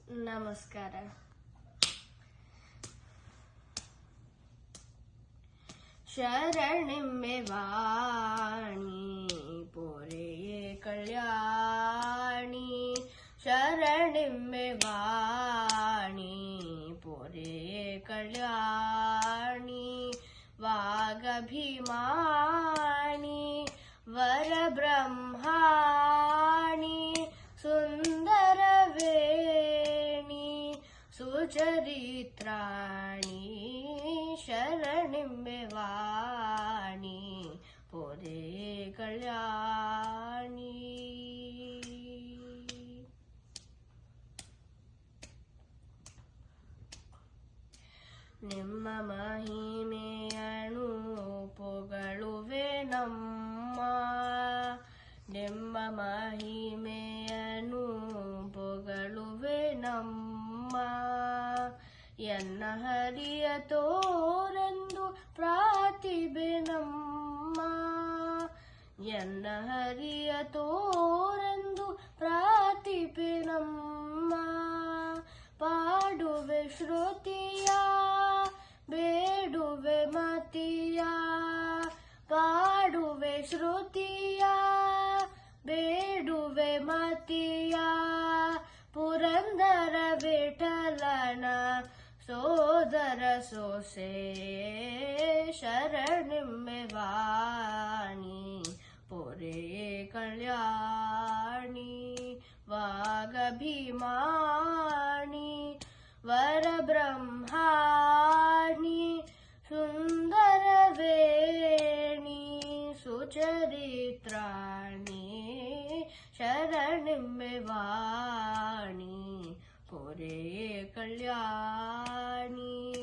ನಮಸ್ಕಾರ. ಶರಣಿಮ್ಮೆ ವಾಣಿ ಪೊರೆಯೇ ಕಲ್ಯಾಣಿ, ಶರಣಿಮ್ಮೆ ವಾಣಿ ಪೊರೆಯೇ ಕಲ್ಯಾಣಿ, ವಾಗಭಿಮಾನಿ ವರಬ್ರಹ್ಮಾಣಿ, ಸುಂದರವೇಣಿ ಸುಚರಿತ್ರಾಣಿ, ಶರಣಿಮ್ಮೆ ವಾಣಿ ಪೊರೆಯೇ ಕಲ್ಯಾಣಿ. ನಿಮ್ಮ ಮಹಿಮೆಯನು ಪೊಗಳುವೆ ನಮ್ಮ, ನಿಮ್ಮ ಮಹಿಮೆಯನು ಪೊಗಳುವೆ ನಮ್ಮ, ಎನ್ನ ಹರಿಯ ತೋರೆಂದು ಪ್ರಾರ್ಥಿಬೆ ನಮ್ಮ, ಎನ್ನ ಹರಿಯ ತೋರೆಂದು ಪ್ರಾರ್ಥಿಬೆ ನಮ್ಮ, ಪಾಡುವೆ ಶ್ರುತಿಯ ಬೇಡುವೆ ಮತಿಯ, ಪಾಡುವೆ ಶ್ರುತಿಯ ಬೇಡುವೆ ಮತಿಯ, ಪುರಂದರ ವಿಠಲನ ಸೋದರ ಸೊಸೆ, ಶರಣಿಮ್ಮೆ ವಾಣಿ ಪೊರೆಯೇ ಕಲ್ಯಾಣಿ, ವಾಗಭಿಮಾನಿ ವರಬ್ರಹ್ಮಾಣಿ, ಸುಂದರವೇಣಿ ಸುಚರಿತ್ರಾಣಿ, ಶರಣಿಮ್ಮೆ ವಾಣಿ ಪೊರೆಯೇ ಕಲ್ಯಾಣಿ.